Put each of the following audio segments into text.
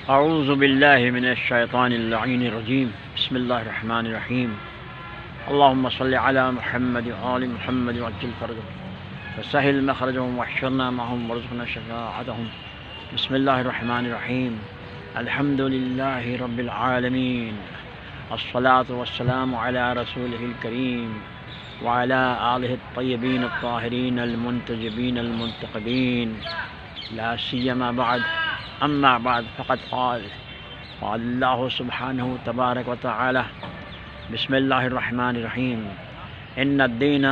أعوذ بالله من الشيطان اللعين الرجيم بسم الله الرحمن الرحيم اللهم صل على محمد وآل محمد وعجل فرجهم وسهل مخرجهم واحشرنا معهم وارزقنا شفاعتهم بسم الله الرحمن الرحيم الحمد لله رب العالمين الصلاة والسلام على رسوله الكريم وعلى آله الطيبين الطاهرين المنتجبين المنتقبين لا سيما بعد أما بعد فقد قال الله سبحانه تبارك وتعالى بسم الله الرحمن الرحيم إن الدين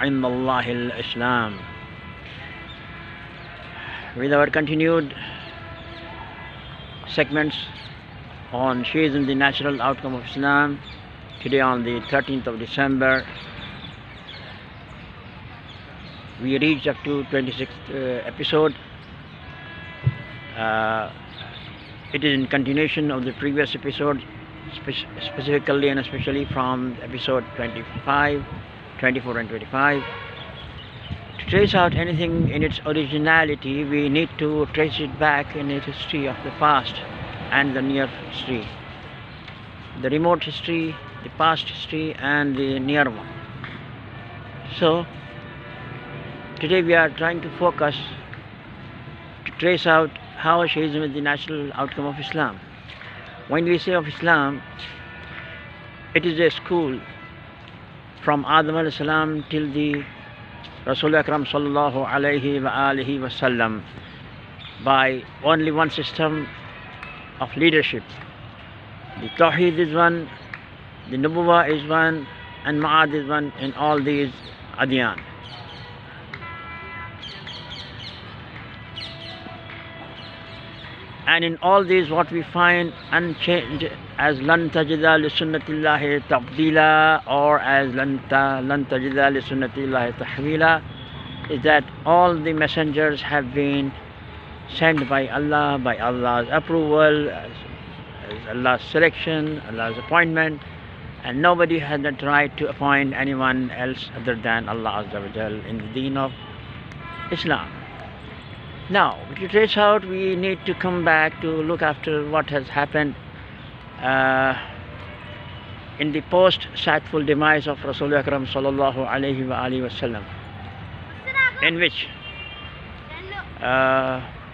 عند الله الإسلام. With our continued segments on Shia'ism, the natural outcome of Islam, today on the 13th of December we reached up to 26th episode. It is in continuation of the previous episode, specifically and especially from episode 25, 24 and 25. To trace out anything in its originality, we need to trace it back in its history of the past and the near history, the remote history, the past history and the near one. So today we are trying to focus to trace out how Shia'ism is the natural outcome of Islam. When we say of Islam, it is a school from Adam alayhi salam till the Rasul Akram sallallahu alayhi wa alihi wasallam, by only one system of leadership. The Tawheed is one, the Nubuwwah is one, and Ma'ad is one in all these adyan. And in all these what we find unchanged as lan tajida li sunnatillahi tabdila, or as lan tajida li sunnatillahi tahwila, is that all the messengers have been sent by Allah, by Allah's approval, as Allah's selection, Allah's appointment, and nobody has the right to appoint anyone else other than Allah Azza wa Jal in the deen of Islam. Now, to trace out, we need to come back to look after what has happened in the post-sadful demise of Rasul Akram sallallahu alayhi wa alihi wasallam, in which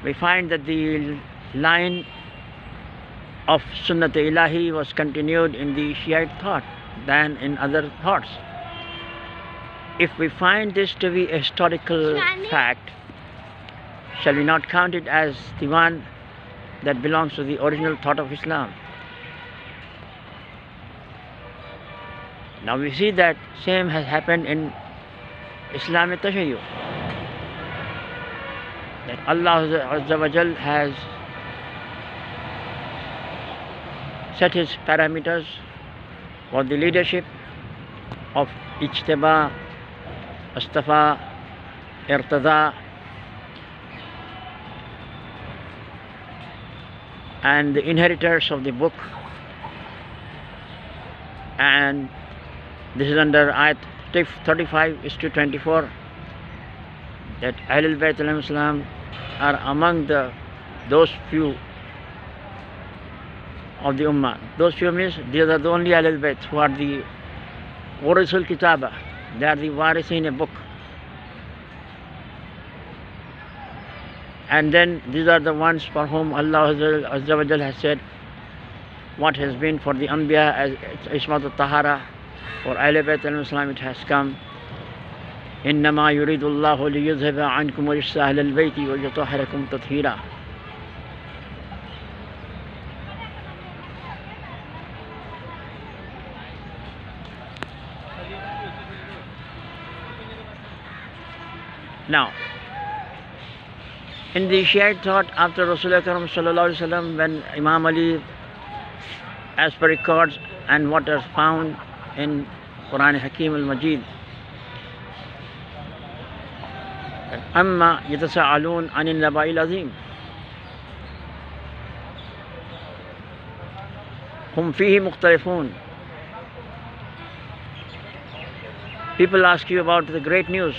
we find that the line of Sunnat Ilahi was continued in the Shia'ite thought than in other thoughts. If we find this to be a historical fact, shall we not count it as the one that belongs to the original thought of Islam? Now we see that same has happened in Islamic Tashayyu, that Allah Azza wa Jal has set his parameters for the leadership of Ijtiba, Astafa, Irtada, and the inheritors of the book. And this is under ayat 35:24, that Ahlul Bayt alayhim salam are among those few of the Ummah. Those few means these are the only Ahlul Bayt who are the Warisul Kitaba. They are the waris in a book. And then these are the ones for whom Allah Azza wa Jal has said what has been for the AMBIYA as Ismat al-Tahara. For Ahle Bayt al-Islam it has come, إِنَّمَا يُرِيدُ اللَّهُ لِيُذْهِبَ عَنْكُمْ رِجْسَ أَهْلَ الْبَيْتِ وَيُطَهِّرَكُمْ تَطْهِيرًا. Now, in the Shiite thought after Rasul Akram sallallahu alaihi wasallam, when Imam Ali, as per records and what is found in Qur'an Hakim al-MAJEED, amma yatasa'alun anil naba'il azim, hum fihi mukhtalifun. People ask you about the great news.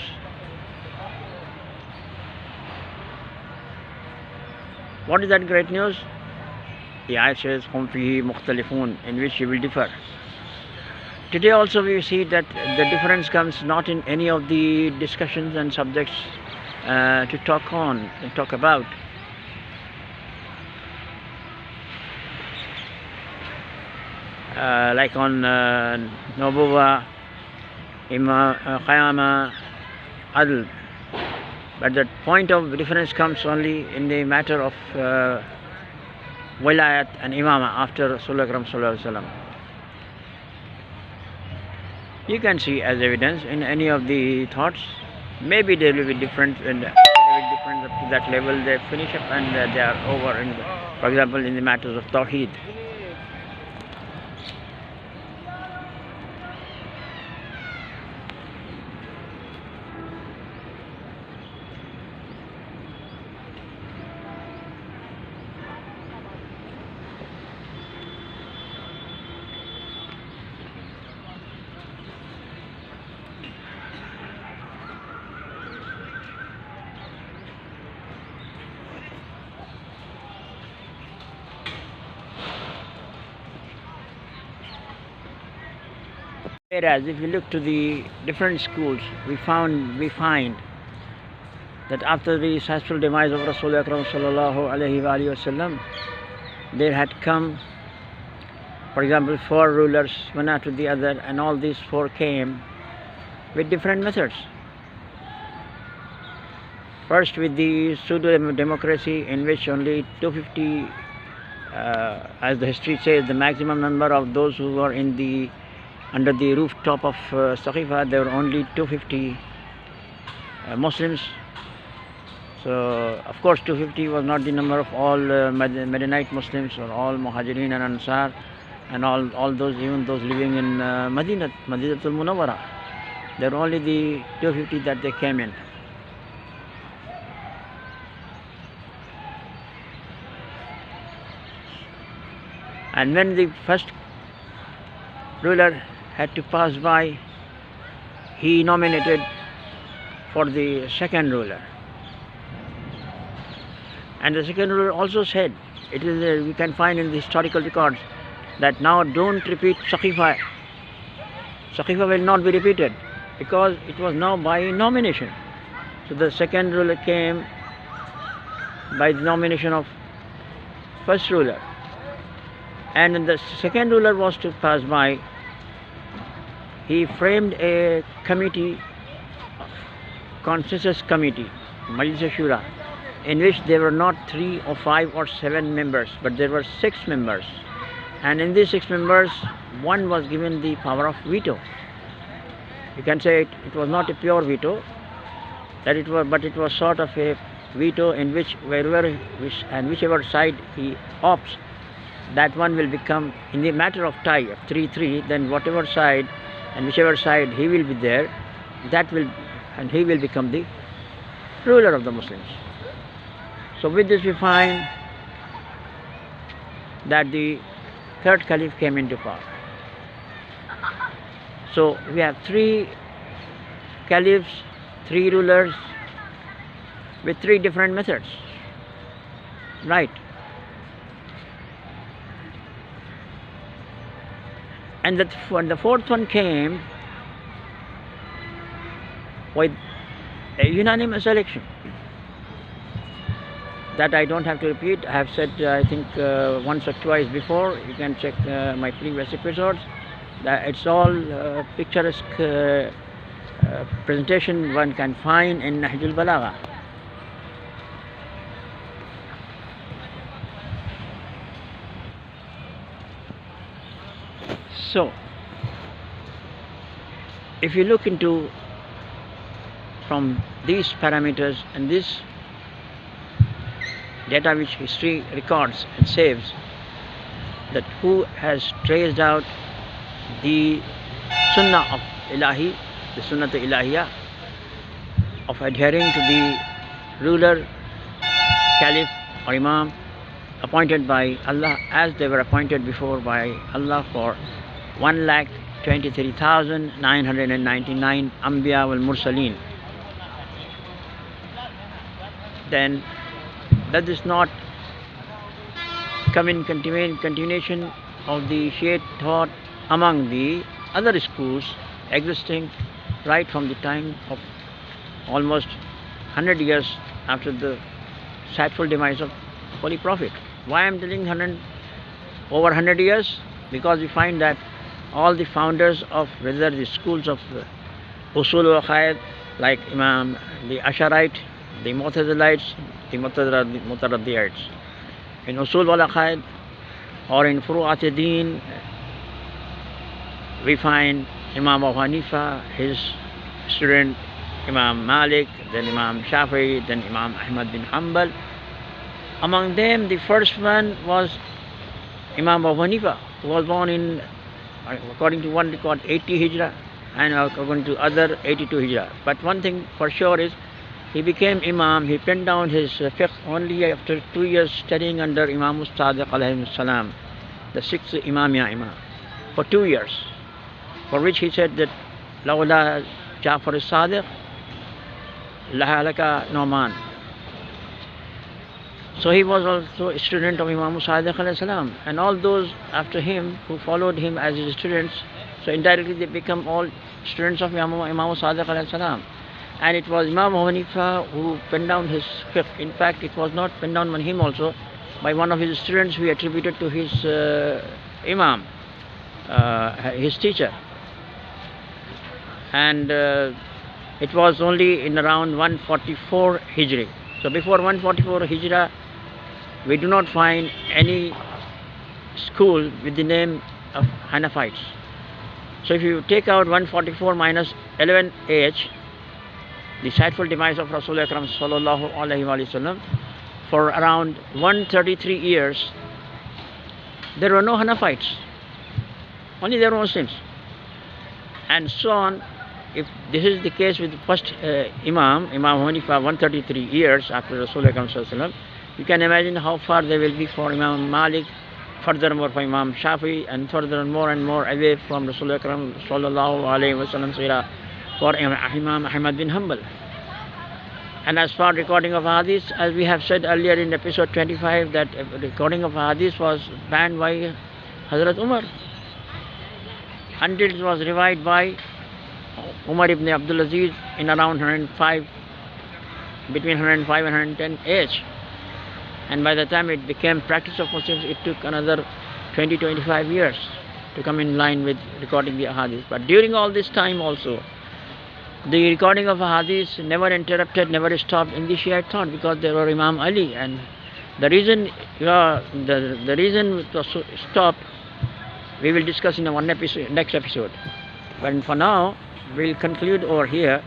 What is that great news? The ayat says, "Hum fihi mukhtalifun," in which you will differ. Today also we see that the difference comes not in any of the discussions and subjects to talk on and talk about. Like on Nubuwa, Qiyama, Adl. But the point of difference comes only in the matter of wilayat and imama after Rasulullah sallallahu alaihi wasallam. You can see as evidence in any of the thoughts. Maybe there will be different, and up to that level they finish up and they are over. For example, in the matters of Tawheed. Whereas if you look to the different schools, we find that after the successful demise of Rasulullah sallallahu alaihi wasallam, there had come, for example, 4 rulers, one after the other, and all these 4 came with different methods. First with the pseudo-democracy, in which only 250, as the history says, the maximum number of those who were under the rooftop of Saqifa, there were only 250 Muslims. So of course 250 was not the number of all Medinite Muslims or all Muhajirin and Ansar and all those, even those living in Madinatul Munawwara. There were only the 250 that they came in. And when the first ruler had to pass by, he nominated for the second ruler. And the second ruler also said, it is we can find in the historical records, that now don't repeat Saqifa. Saqifa will not be repeated, because it was now by nomination. So the second ruler came by the nomination of first ruler. And when the second ruler was to pass by, he framed a committee, consensus committee, Majlis Shura, in which there were not 3 or 5 or 7 members, but there were 6 members. And in these 6 members, one was given the power of veto. You can say it was not a pure veto, but it was sort of a veto in which whichever side he opts, that one will become, in the matter of tie of 3-3, then whatever side and whichever side he will be there, and he will become the ruler of the Muslims. So with this we find that the third caliph came into power. So we have 3 caliphs, 3 rulers with 3 different methods, right? And when the fourth one came with a unanimous election, that I don't have to repeat. I have said I think once or twice before. You can check my previous episodes. That it's all picturesque presentation one can find in Nahjul Balagha. So if you look into from these parameters and this data which history records and saves, that who has traced out the sunnah of Ilahi, the sunnah to Ilahiyah, of adhering to the ruler, caliph or imam appointed by Allah, as they were appointed before by Allah, for 1,23,999 AMBIYA wal MURSALEEN. Then that is not come in continuation of the Shiite thought among the other schools existing right from the time of almost 100 years after the sadful demise of Holy Prophet. Why I am telling over 100 years? Because we find that all the founders of whether the schools of usul al-aqaid like Imam the Asharite, the Mu'tazilites, the Mutaraddiites, in usul al-aqaid or in furu'at ad-din we find Imam Abu Hanifa, his student Imam Malik, then Imam Shafi'i, then Imam Ahmad bin Hanbal. Among them, the first one was Imam Abu Hanifa, who was born in, according to one record, 80 Hijrah, and according to other 82 Hijrah. But one thing for sure is, he became Imam, he penned down his fiqh only after 2 years studying under Imam Sadiq alayhi salam, the 6th Imam, for 2 years, for which he said that, Lawla Ja'far as-Sadiq, lahalaka Nu'man. So he was also a student of Imam Sadiq alayhi salam, and all those after him who followed him as his students, so indirectly they become all students of Imam Sadiq alayhi salam. And it was Imam Abu Hanifa who penned down his fiqh. In fact, it was not penned down by him also, by one of his students who attributed to his Imam, his teacher. And it was only in around 144 Hijri. So before 144 Hijrah, we do not find any school with the name of Hanafites. So if you take out 144 minus 11 AH, the sadful demise of Rasulullah Akram sallallahu alaihi wasallam, for around 133 years, there were no Hanafites. Only there were Muslims. And so on. If this is the case with the first Imam Hanifa, 133 years after Rasulullah Akram sallallahu alaihi wasallam, you can imagine how far they will be for Imam Malik, furthermore for Imam Shafi, and furthermore and more away from Rasulullah Akram sallallahu alaihi wasallam's era for Imam Ahmad bin Hanbal. And as for recording of hadith, as we have said earlier in episode 25, that recording of hadith was banned by Hazrat Umar until it was revived by Umar ibn Abdul Aziz in around 105, between 105 and 110 age. And by the time it became practice of Muslims, it took another 20-25 years to come in line with recording the ahadith. But during all this time also, the recording of ahadith never interrupted, never stopped in the Shiite thought, because there were Imam Ali, and the reason the reason it was stopped, we will discuss in the next episode. But for now, we'll conclude over here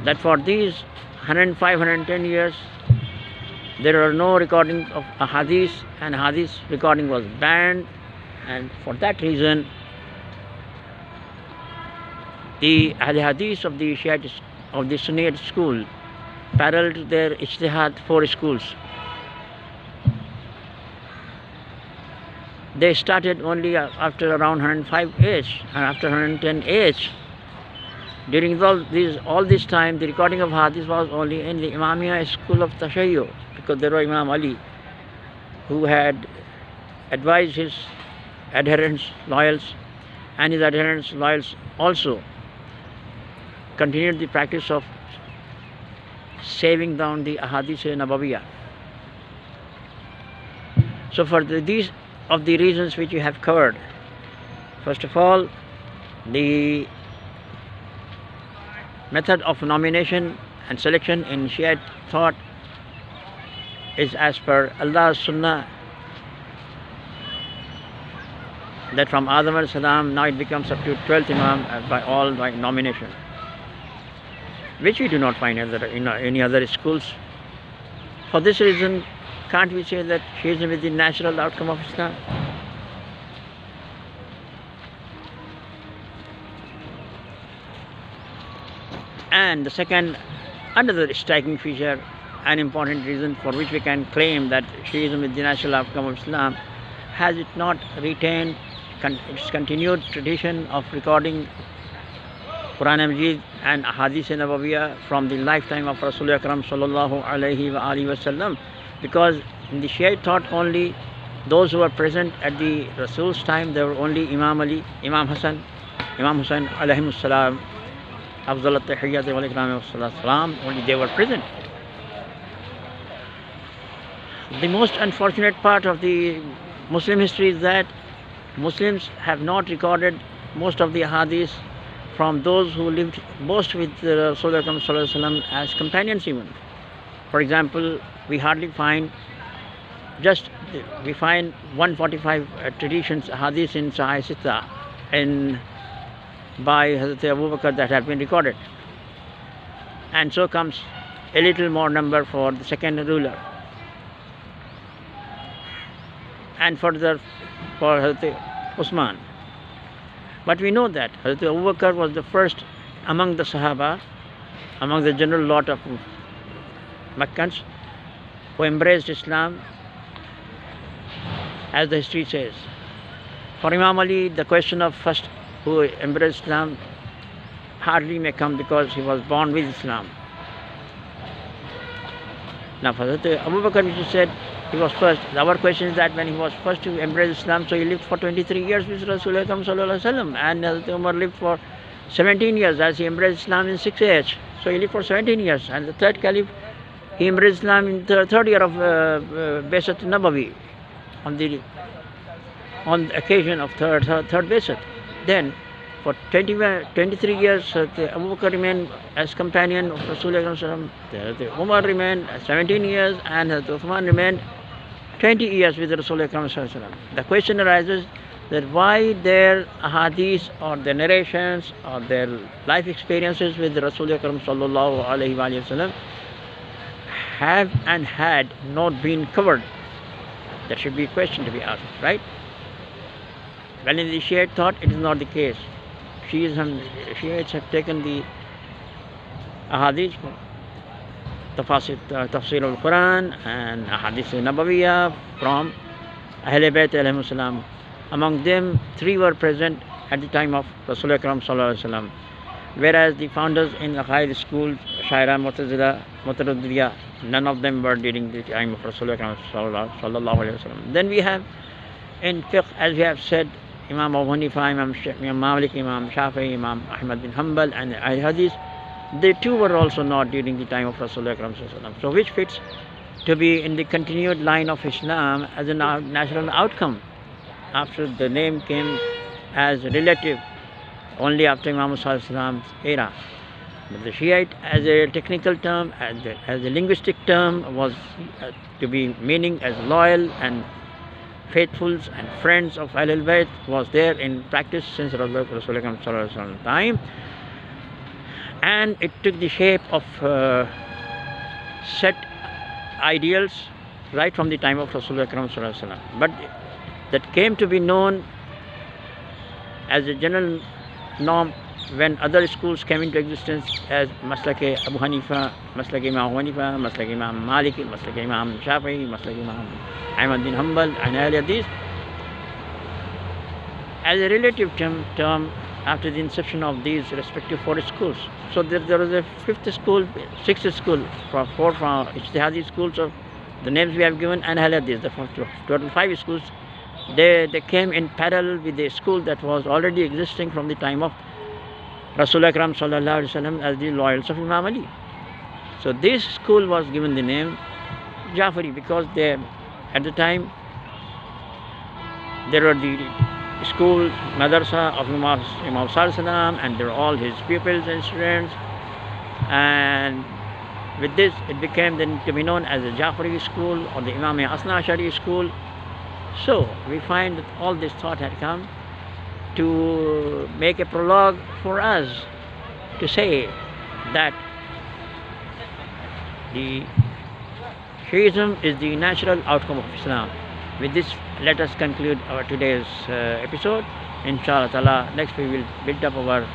that for these 105, 110 years, there are no recordings of ahadith, and hadith recording was banned, and for that reason, the hadith of the Shiite, of the Sunnite school, parallel to their ijtihad 4 schools. They started only after around 105 age and after 110 age. During all this time, the recording of hadith was only in the Imamiyya school of Tashayyu, because there was Imam Ali, who had advised his adherents, loyals, and his adherents, loyals also continued the practice of saving down the ahadith nabawiyya. So for these of the reasons which you have covered, first of all, the method of nomination and selection in Shiite thought is as per Allah's Sunnah, that from Adam alayhi salam now it becomes up to 12th Imam by nomination, which we do not find in any other schools. For this reason, can't we say that Shi'ism is the natural outcome of Islam? And the second, another striking feature, an important reason for which we can claim that Shi'ism is the natural outcome of Islam, has it not retained its continued tradition of recording Qur'an and MAJEED and ahadees nabawiyya from the lifetime of Rasulullah Akram sallallahu alaihi wa alihi wasallam, because in the Shiite thought only those who were present at the Rasul's time, they were only Imam Ali, Imam Hassan, Imam Hussain alayhimus salam, Afdal at-Tahiyyat wal Ikram wa salam, only they were present. The most unfortunate part of the Muslim history is that Muslims have not recorded most of the ahadith from those who lived most with Rasulullah sallallahu alaihi wasallam as companions even. For example, we hardly find, we find 145 traditions, ahadith in Sahih Sitta by Hazrat Abu Bakr that have been recorded. And so comes a little more number for the second ruler. And further for Hazrat Usman. But we know that Hazrat Abu Bakr was the first among the Sahaba, among the general lot of Meccans, who embraced Islam, as the history says. For Imam Ali, the question of first who embraced Islam hardly may come, because he was born with Islam. Now for Hazrat Abu Bakr, which is said he was first, our question is that when he was first to embrace Islam, so he lived for 23 years with Rasulullah sallallahu alaihi wasallam, and Hazrat Umar lived for 17 years as he embraced Islam in 6th age. So he lived for 17 years, and the third caliph, he embraced Islam in the third year of Baisat Nabawi, on the occasion of third Baisat. Then for 23 years, Abu Bakr remained as companion of Rasulullah. Umar remained 17 years, and Uthman remained 20 years with Rasulullah. The question arises that why their ahadith or their narrations or their life experiences with Rasulullah sallallahu alaihi wasallam have and had not been covered. That should be a question to be asked, right? Well, in the Shiite thought, it is not the case. Shiites have taken the ahadith, tafsir al-Qur'an and ahadith nabawiyya from AHLE Bayt alayhimus salam. Among them, 3 were present at the time of Rasulullah Akram sallallahu alaihi wasallam, whereas the founders in the Shia'ite schools, Shaira, Mu'tazila, Mutaraddiya, none of them were during the time of Rasulullah Akram sallallahu alaihi wasallam. Then we have in fiqh, as we have said, Imam Abu Hanifa, Imam Malik, Imam Shafi'i, Imam Ahmad bin Hanbal, and ahadees. They too were also not during the time of Rasulullah Akram sallallahu alaihi wasallam. So which fits to be in the continued line of Islam as a natural outcome, after the name came as relative only after Imam Musa's era. But the Shiite, as a technical term, as a linguistic term, was to be meaning as loyal and faithfuls and friends of Ahlul Bayt, was there in practice since Rasulullah time, and it took the shape of set ideals right from the time of Rasulullah. But that came to be known as a general norm when other schools came into existence, as Maslak Abu Hanifa, Maslak Imam Abu Hanifa, Maslak Imam Malik, Maslak Imam Shafi'i, Maslak Imam Ahmad bin Hanbal, and ahadees, as a relative term after the inception of these respective 4 schools. So there was a 5th school, 6th school, for 4 from ijtihadi schools of the names we have given, and ahadees, the total 5 schools. They came in parallel with the school that was already existing from the time of Rasulullah Akram sallallahu alaihi wasallam as the loyals of Imam Ali. So this school was given the name Jafari, because they, at the time, there were the school madrasa of Imam Sallallahu, and there were all his pupils and students, and with this it became then to be known as the Jafari school or the Imam Asna Ashari school. So we find that all this thought had come to make a prologue for us to say that the Shia'ism is the natural outcome of Islam. With this, let us conclude our today's episode. Inshallah ta'ala, next we will build up our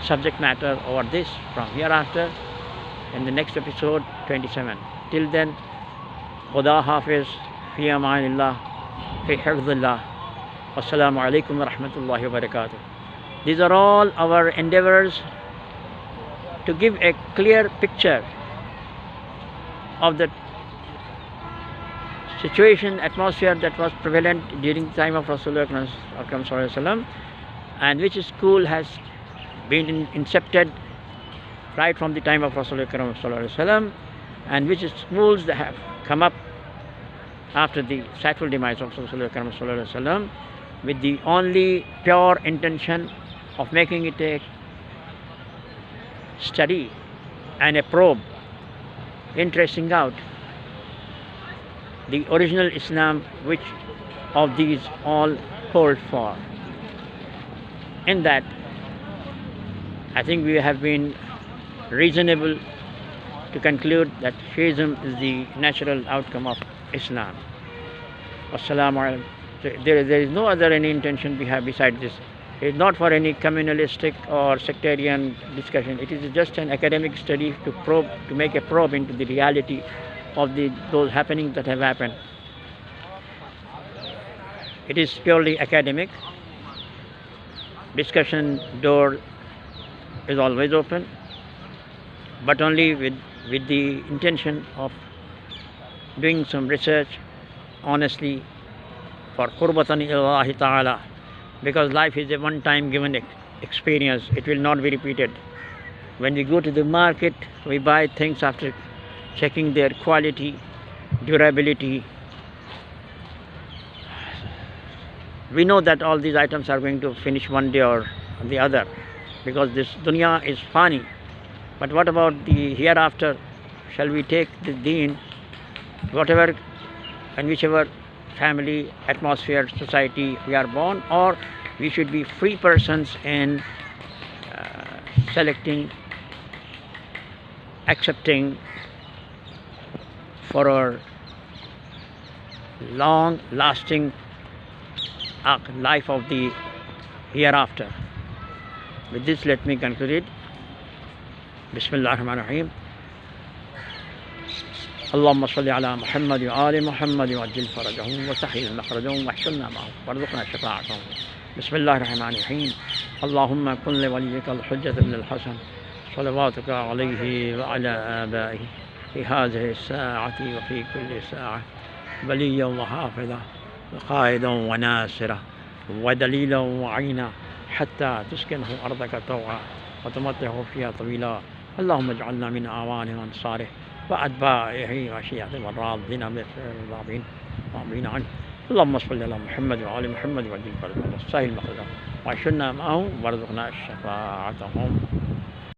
subject matter over this from hereafter in the next episode 27. Till then, Khuda Hafiz, fi amanillah, fi hifdillah. Wassalamu alaikum wa rahmatullahi wa barakatuh. These are all our endeavors to give a clear picture of the situation, atmosphere that was prevalent during the time of Rasulullah, and which school has been incepted right from the time of Rasulullah, and which schools that have come up after the sadful demise of Rasulullah, with the only pure intention of making it a study and a probe in tracing out the original Islam which of these all hold for. In that, I think we have been reasonable to conclude that Shia'ism is the natural outcome of Islam. Wassalamu alaikum. There is no other any intention we have besides this. It is not for any communalistic or sectarian discussion. It is just an academic study to probe, to make a probe into the reality of those happenings that have happened. It is purely academic. Discussion door is always open, but only with the intention of doing some research honestly for qurbatan ilallahi ta'ala, because life is a one-time given experience. It will not be repeated. When we go to the market, we buy things after checking their quality, durability. We know that all these items are going to finish one day or the other, because this dunya is fani. But what about the hereafter? Shall we take the deen, whatever and whichever family, atmosphere, society we are born, or we should be free persons in selecting, accepting for our long-lasting life of the hereafter. With this, let me conclude it. Bismillah ar-Rahman ar-Rahim. اللهم صل على محمد وآل محمد وعجل فرجهم وسهل مخرجهم واحشرنا معهم وارزقنا شفاعتهم. بسم الله الرحمن الرحيم. اللهم كن لوليك الحجة بن الحسن صلواتك عليه وعلى آبائه في هذه الساعة وفي كل ساعة وليا وحافظا وقائدا وناصرا ودليلا وعينا حتى تسكنه أرضك طوعا وتمتعه فيها طويلا. اللهم اجعلنا من أعوانه وأنصاره وأتباعه وشيعته والراضين بالراضين آمين عنه. اللهم صل على محمد وآل محمد وعجل فرجهم وسهل مخرجهم واحشرنا معهم وارزقنا شفاعتهم.